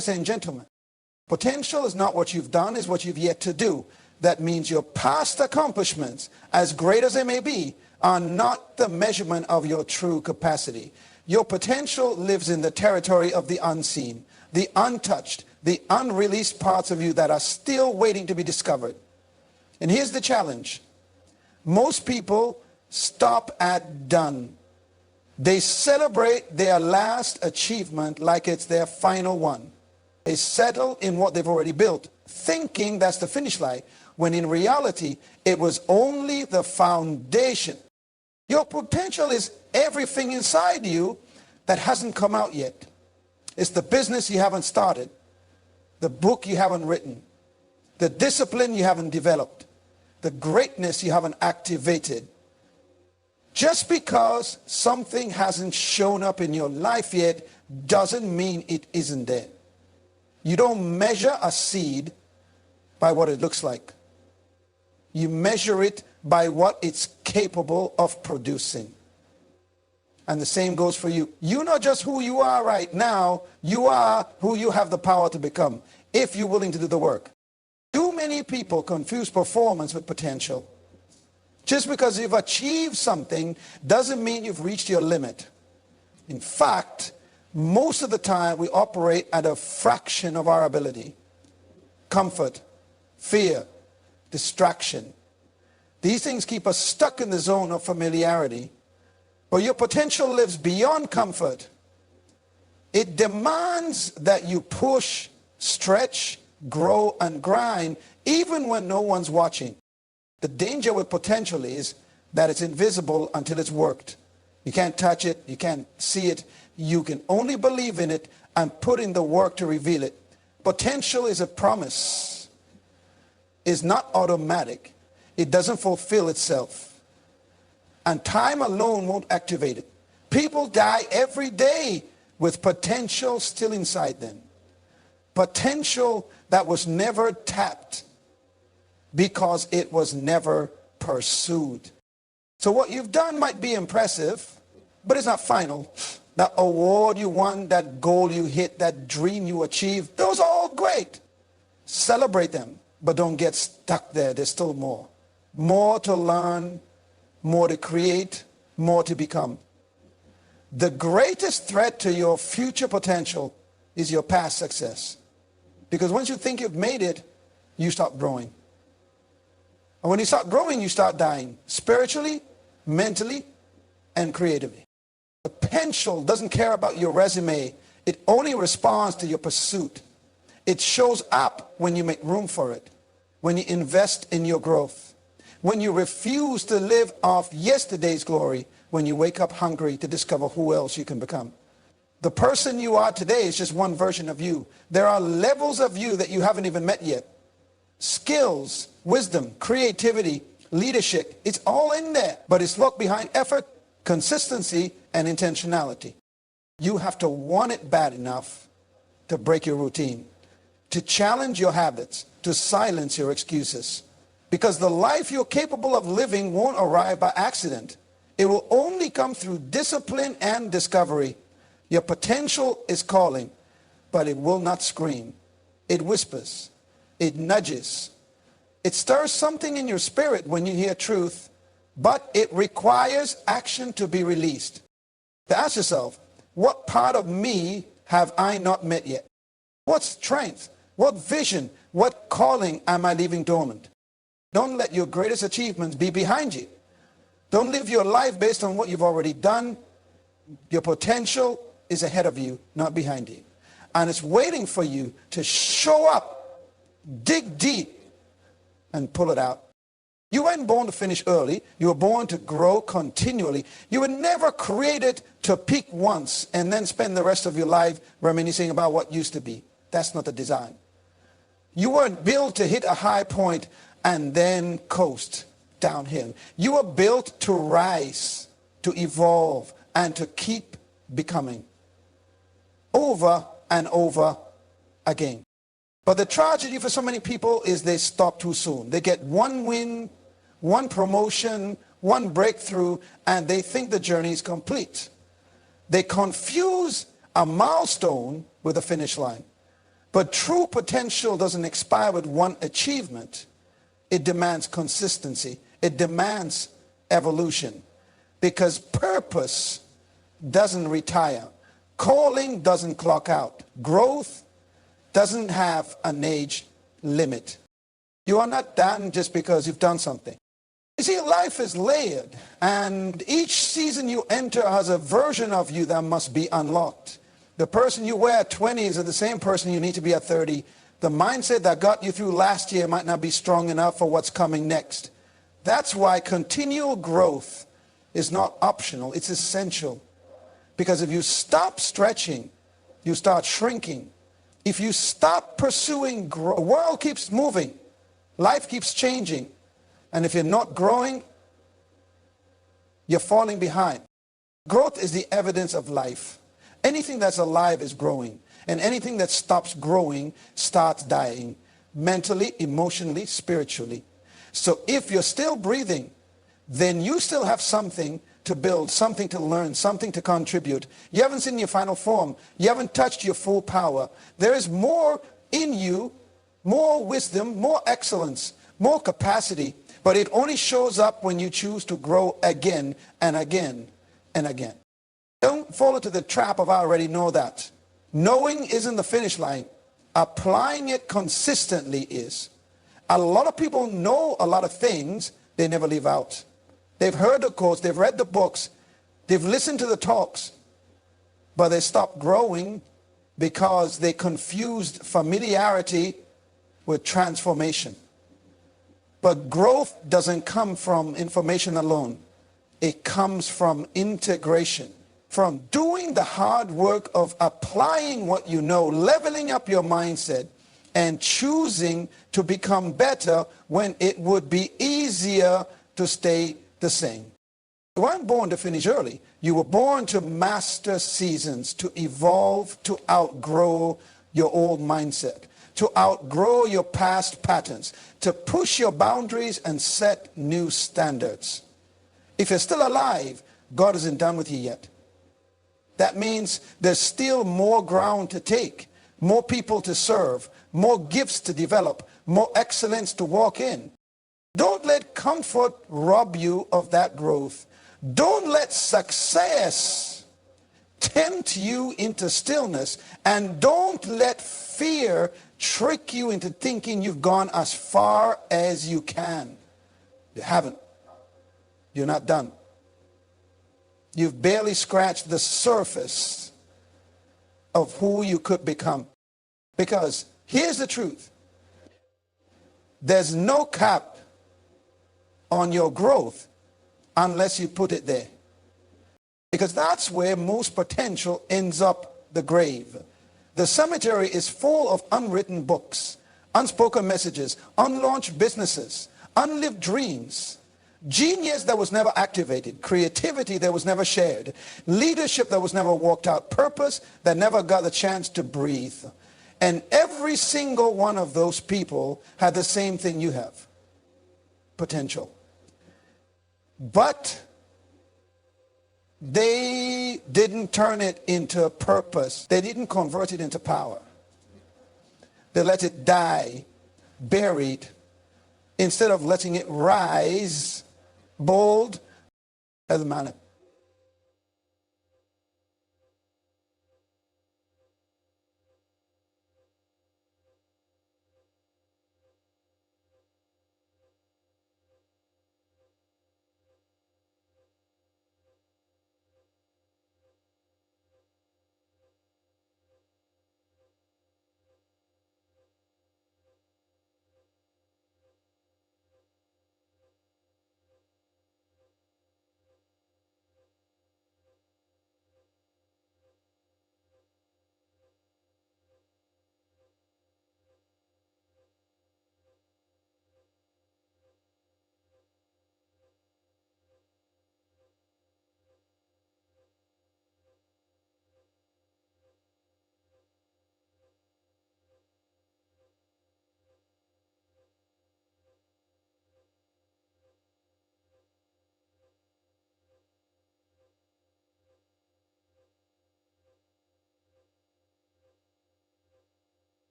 Ladies and gentlemen, potential is not what you've done, it's what you've yet to do. That means your past accomplishments, as great as they may be, are not the measurement of your true capacity. Your potential lives in the territory of the unseen, the untouched, the unreleased parts of you that are still waiting to be discovered. And here's the challenge. Most people stop at done. They celebrate their last achievement like it's their final one. They settle in what they've already built, thinking that's the finish line, when in reality, it was only the foundation. Your potential is everything inside you that hasn't come out yet. It's the business you haven't started, the book you haven't written, the discipline you haven't developed, the greatness you haven't activated. Just because something hasn't shown up in your life yet doesn't mean it isn't there. You don't measure a seed by what it looks like. You measure it by what it's capable of producing. And the same goes for you. You're not just who you are right now, you are who you have the power to become, if you're willing to do the work. Too many people confuse performance with potential. Just because you've achieved something doesn't mean you've reached your limit. In fact, most of the time we operate at a fraction of our ability. Comfort, fear, distraction. These things keep us stuck in the zone of familiarity. But your potential lives beyond comfort. It demands that you push, stretch, grow, and grind, even when no one's watching. The danger with potential is that it's invisible until it's worked. You can't touch it, you can't see it. You can only believe in it and put in the work to reveal it. Potential is a promise. It's not automatic. It doesn't fulfill itself. And time alone won't activate it. People die every day with potential still inside them. Potential that was never tapped because it was never pursued. So what you've done might be impressive, but it's not final. That award you won, that goal you hit, that dream you achieved, those are all great. Celebrate them, but don't get stuck there. There's still more. More to learn, more to create, more to become. The greatest threat to your future potential is your past success. Because once you think you've made it, you stop growing. And when you start growing, you start dying. Spiritually, mentally, and creatively. Potential doesn't care about your resume. It only responds to your pursuit. It shows up when you make room for it. When you invest in your growth. When you refuse to live off yesterday's glory. When you wake up hungry to discover who else you can become. The person you are today is just one version of you. There are levels of you that you haven't even met yet. Skills, wisdom, creativity, leadership, it's all in there. But it's locked behind effort, consistency, and intentionality. You have to want it bad enough to break your routine, to challenge your habits, to silence your excuses. Because the life you're capable of living won't arrive by accident. It will only come through discipline and discovery. Your potential is calling, but it will not scream. It whispers. It nudges. It stirs something in your spirit when you hear truth, but it requires action to be released. To ask yourself, what part of me have I not met yet? What strength, what vision, what calling am I leaving dormant? Don't let your greatest achievements be behind you. Don't live your life based on what you've already done. Your potential is ahead of you, not behind you. And it's waiting for you to show up, dig deep, and pull it out. You weren't born to finish early. You were born to grow continually. You were never created to peak once and then spend the rest of your life reminiscing about what used to be. That's not the design. You weren't built to hit a high point and then coast downhill. You were built to rise, to evolve, and to keep becoming. Over and over again. But the tragedy for so many people is they stop too soon. They get one win, one promotion, one breakthrough, and they think the journey is complete. They confuse a milestone with a finish line. But true potential doesn't expire with one achievement. It demands consistency. It demands evolution. Because purpose doesn't retire. Calling doesn't clock out. Growth doesn't have an age limit. You are not done just because you've done something. You see, life is layered, and each season you enter has a version of you that must be unlocked. The person you were at 20 is the same person you need to be at 30. The mindset that got you through last year might not be strong enough for what's coming next. That's why continual growth is not optional, it's essential. Because if you stop stretching, you start shrinking. If you stop pursuing growth, the world keeps moving, life keeps changing. And if you're not growing, you're falling behind. Growth is the evidence of life. Anything that's alive is growing. And anything that stops growing starts dying. Mentally, emotionally, spiritually. So if you're still breathing, then you still have something to build, something to learn, something to contribute. You haven't seen your final form. You haven't touched your full power. There is more in you, more wisdom, more excellence, more capacity. But it only shows up when you choose to grow again and again and again. Don't fall into the trap of I already know that. Knowing isn't the finish line. Applying it consistently is. A lot of people know a lot of things they never leave out. They've heard the quotes, they've read the books, they've listened to the talks, but they stopped growing because they confused familiarity with transformation. But growth doesn't come from information alone. It comes from integration, from doing the hard work of applying what you know, leveling up your mindset, and choosing to become better when it would be easier to stay the same. You weren't born to finish early. You were born to master seasons, to evolve, to outgrow your old mindset, to outgrow your past patterns, to push your boundaries and set new standards. If you're still alive, God isn't done with you yet. That means there's still more ground to take, more people to serve, more gifts to develop, more excellence to walk in. Don't let comfort rob you of that growth. Don't let success tempt you into stillness, and don't let fear trick you into thinking you've gone as far as you can. You haven't. You're not done. You've barely scratched the surface of who you could become. Because here's the truth. There's no cap on your growth unless you put it there. Because that's where most potential ends up the grave. The cemetery is full of unwritten books, unspoken messages, unlaunched businesses, unlived dreams, genius that was never activated, creativity that was never shared, leadership that was never walked out, purpose that never got the chance to breathe. And every single one of those people had the same thing you have, potential. But they didn't turn it into purpose. They didn't convert it into power. They let it die, buried, instead of letting it rise, bold as a man.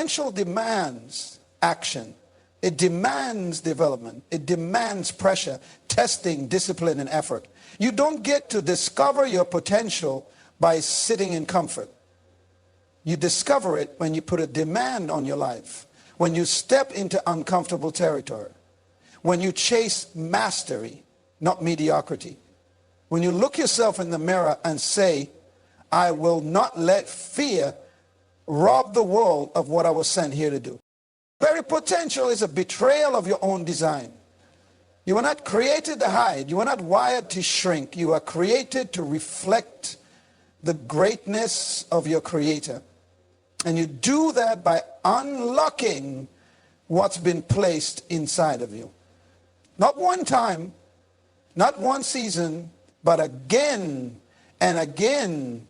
Potential demands action. It demands development. It demands pressure, testing, discipline, and effort. You don't get to discover your potential by sitting in comfort. You discover it when you put a demand on your life, when you step into uncomfortable territory, when you chase mastery, not mediocrity. When you look yourself in the mirror and say, I will not let fear rob the world of what I was sent here to do. Very potential is a betrayal of your own design. You were not created to hide. You were not wired to shrink. You are created to reflect the greatness of your Creator. And you do that by unlocking what's been placed inside of you. Not one time, not one season, but again and again.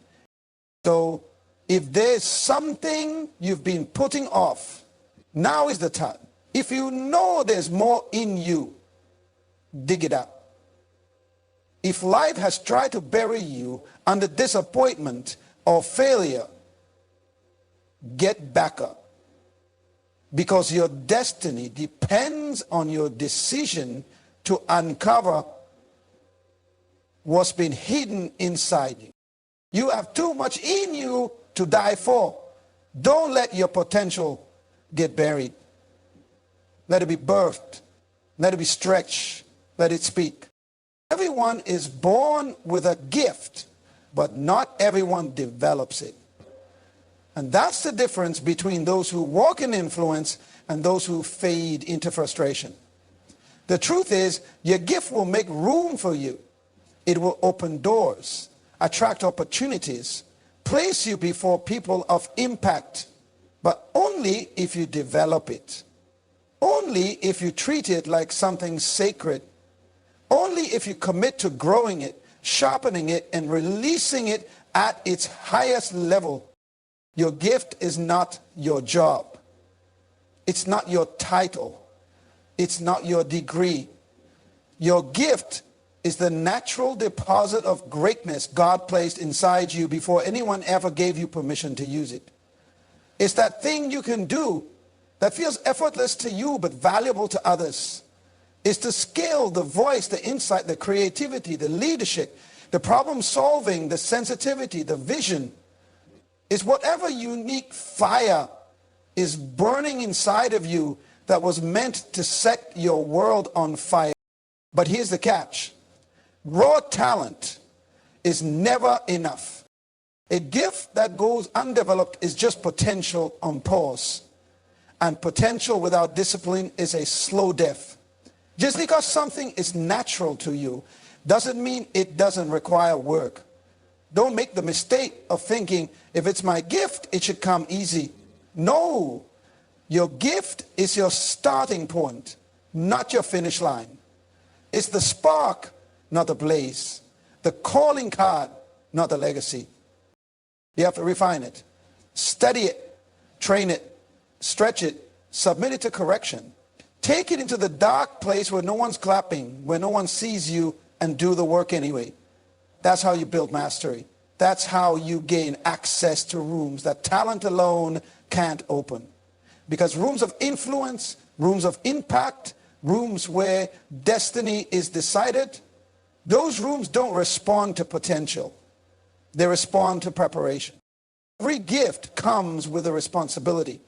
So if there's something you've been putting off, now is the time. If you know there's more in you, dig it out. If life has tried to bury you under disappointment or failure, get back up. Because your destiny depends on your decision to uncover what's been hidden inside you. You have too much in you to die for. Don't let your potential get buried. Let it be birthed. Let it be stretched. Let it speak. Everyone is born with a gift, but not everyone develops it. And that's the difference between those who walk in influence and those who fade into frustration. The truth is, your gift will make room for you. It will open doors, attract opportunities, place you before people of impact, but only if you develop it. Only if you treat it like something sacred. Only if you commit to growing it, sharpening it, and releasing it at its highest level. Your gift is not your job. It's not your title. It's not your degree. Your gift is the natural deposit of greatness God placed inside you before anyone ever gave you permission to use it. It's that thing you can do that feels effortless to you but valuable to others. It's the skill, the voice, the insight, the creativity, the leadership, the problem solving, the sensitivity, the vision. It's whatever unique fire is burning inside of you that was meant to set your world on fire. But here's the catch. Raw talent is never enough. A gift that goes undeveloped is just potential on pause. And potential without discipline is a slow death. Just because something is natural to you doesn't mean it doesn't require work. Don't make the mistake of thinking, if it's my gift, it should come easy. No, your gift is your starting point, not your finish line. It's the spark, not the blaze. The calling card, not the legacy. You have to refine it, study it, train it, stretch it, submit it to correction. Take it into the dark place where no one's clapping, where no one sees you, and do the work anyway. That's how you build mastery. That's how you gain access to rooms that talent alone can't open. Because rooms of influence, rooms of impact, rooms where destiny is decided, those rooms don't respond to potential. They respond to preparation. Every gift comes with a responsibility.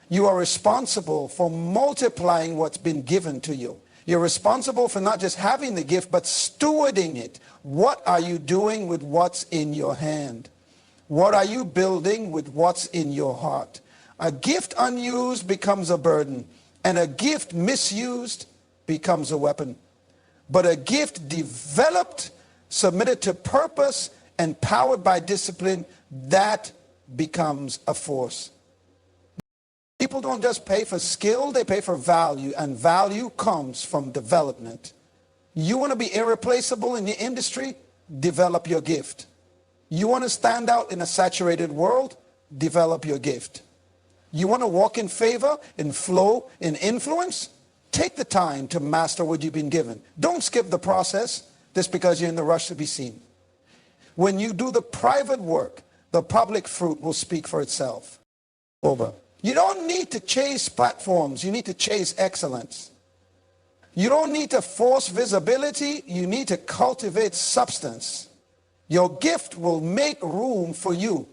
You are responsible for multiplying what's been given to you. You're responsible for not just having the gift, but stewarding it. What are you doing with what's in your hand? What are you building with what's in your heart? A gift unused becomes a burden, and a gift misused becomes a weapon. But a gift developed, submitted to purpose, and powered by discipline, that becomes a force. People don't just pay for skill, they pay for value, and value comes from development. You want to be irreplaceable in the industry? Develop your gift. You want to stand out in a saturated world? Develop your gift. You want to walk in favor, in flow, in influence? Take the time to master what you've been given. Don't skip the process just because you're in the rush to be seen. When you do the private work, the public fruit will speak for itself. Over. You don't need to chase platforms. You need to chase excellence. You don't need to force visibility. You need to cultivate substance. Your gift will make room for you,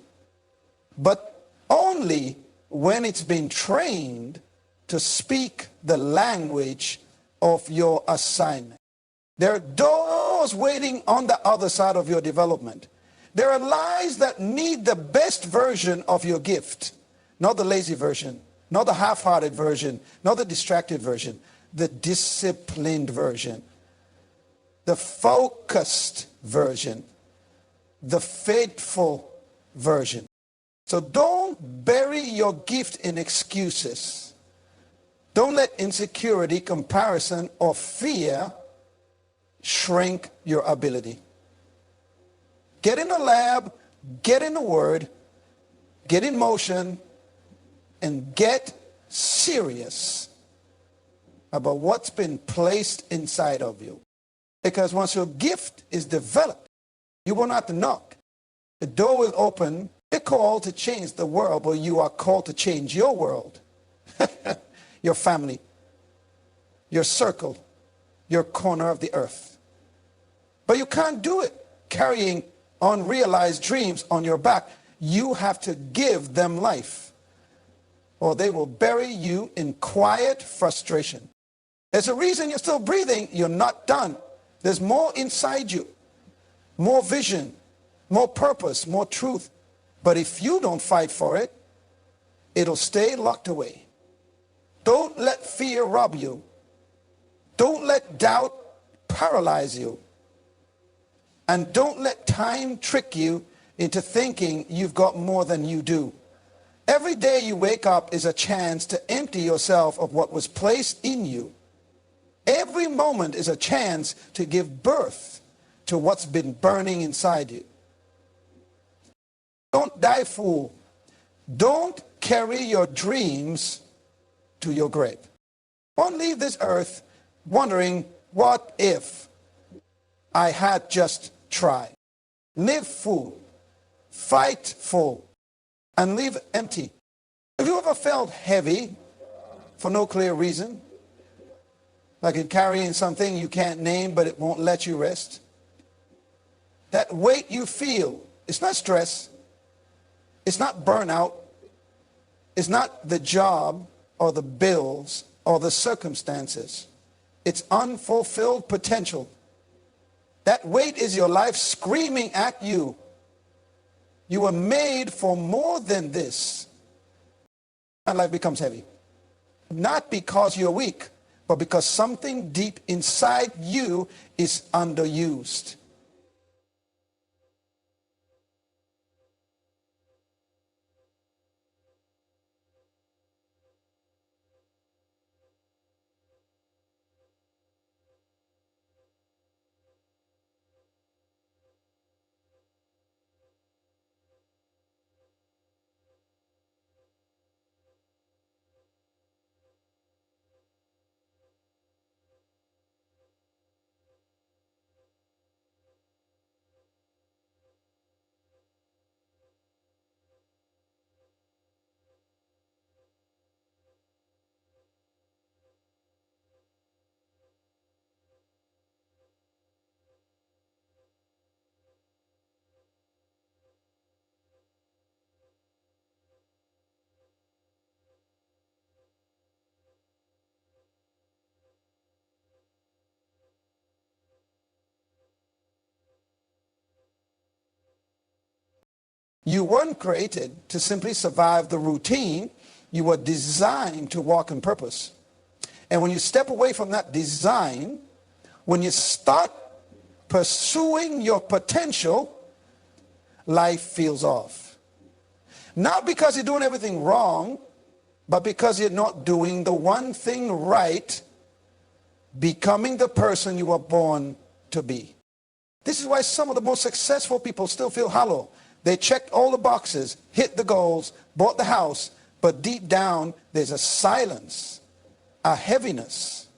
but only when it's been trained to speak the language of your assignment. There are doors waiting on the other side of your development. There are lives that need the best version of your gift, not the lazy version, not the half-hearted version, not the distracted version, the disciplined version, the focused version, the faithful version. So don't bury your gift in excuses. Don't let insecurity, comparison, or fear shrink your ability. Get in the lab, get in the Word, get in motion, and get serious about what's been placed inside of you. Because once your gift is developed, you won't have to knock. The door will open. You're called to change the world, but you are called to change your world, your family, your circle, your corner of the earth. But you can't do it carrying unrealized dreams on your back. You have to give them life, or they will bury you in quiet frustration. There's a reason you're still breathing. You're not done. There's more inside you, more vision, more purpose, more truth. But if you don't fight for it, it'll stay locked away. Don't let fear rob you. Don't let doubt paralyze you. And don't let time trick you into thinking you've got more than you do. Every day you wake up is a chance to empty yourself of what was placed in you. Every moment is a chance to give birth to what's been burning inside you. Don't die fool. Don't carry your dreams to your grave. Don't leave this earth wondering, what if I had just tried? Live full, fight full, and live empty. Have you ever felt heavy for no clear reason? Like in carrying something you can't name, but it won't let you rest? That weight you feel, it's not stress. It's not burnout. It's not the job or the bills or the circumstances. It's unfulfilled potential. That weight is your life screaming at you. You were made for more than this. And life becomes heavy. Not because you're weak, but because something deep inside you is underused. You weren't created to simply survive the routine. You were designed to walk in purpose. And when you step away from that design, when you start pursuing your potential, life feels off. Not because you're doing everything wrong, but because you're not doing the one thing right, becoming the person you were born to be. This is why some of the most successful people still feel hollow. They checked all the boxes, hit the goals, bought the house, but deep down there's a silence, a heaviness,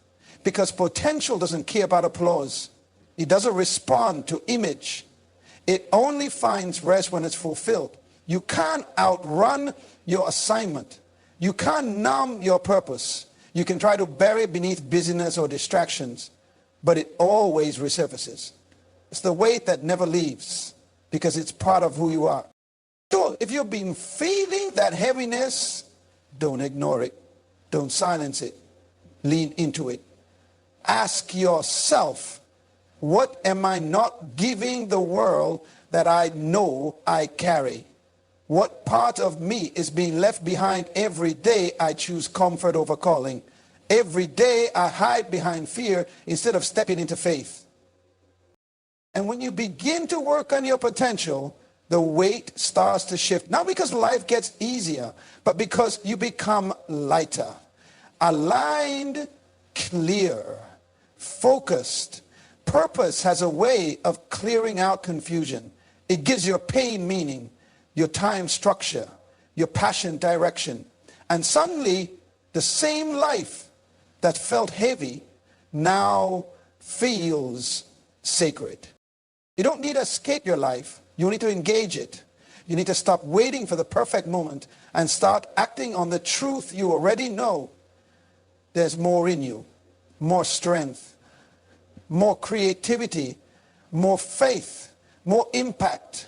because potential doesn't care about applause. It doesn't respond to image. It only finds rest when it's fulfilled. You can't outrun your assignment. You can't numb your purpose. You can try to bury it beneath busyness or distractions, but it always resurfaces. It's the weight that never leaves because it's part of who you are. So if you've been feeling that heaviness, don't ignore it. Don't silence it. Lean into it. Ask yourself, what am I not giving the world that I know I carry? What part of me is being left behind every day I choose comfort over calling? Every day I hide behind fear instead of stepping into faith. And when you begin to work on your potential, the weight starts to shift. Not because life gets easier, but because you become lighter, aligned, clear, focused. Purpose has a way of clearing out confusion. It gives your pain meaning, your time structure, your passion direction. And suddenly, the same life that felt heavy now feels sacred. You don't need to escape your life. You need to engage it. You need to stop waiting for the perfect moment and start acting on the truth you already know. There's more in you, more strength, more creativity, more faith, more impact.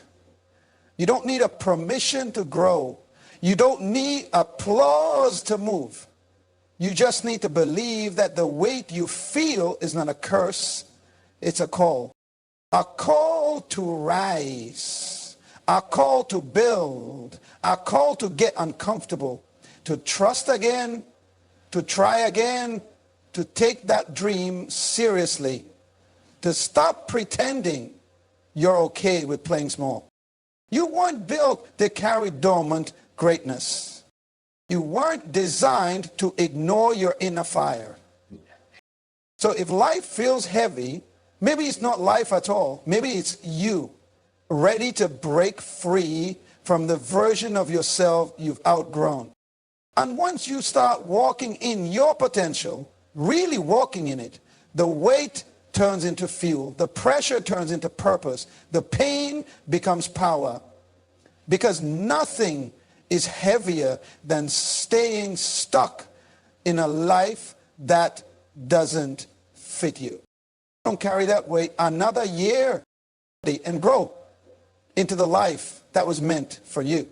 You don't need a permission to grow. You don't need applause to move. You just need to believe that the weight you feel is not a curse, it's a call. A call to rise, a call to build, a call to get uncomfortable, to trust again, to try again, to take that dream seriously, to stop pretending you're okay with playing small. You weren't built to carry dormant greatness. You weren't designed to ignore your inner fire. So if life feels heavy, maybe it's not life at all. Maybe it's you, ready to break free from the version of yourself you've outgrown. And once you start walking in your potential, really walking in it, the weight turns into fuel. The pressure turns into purpose. The pain becomes power. Because nothing is heavier than staying stuck in a life that doesn't fit you. Don't carry that weight another year and grow into the life that was meant for you.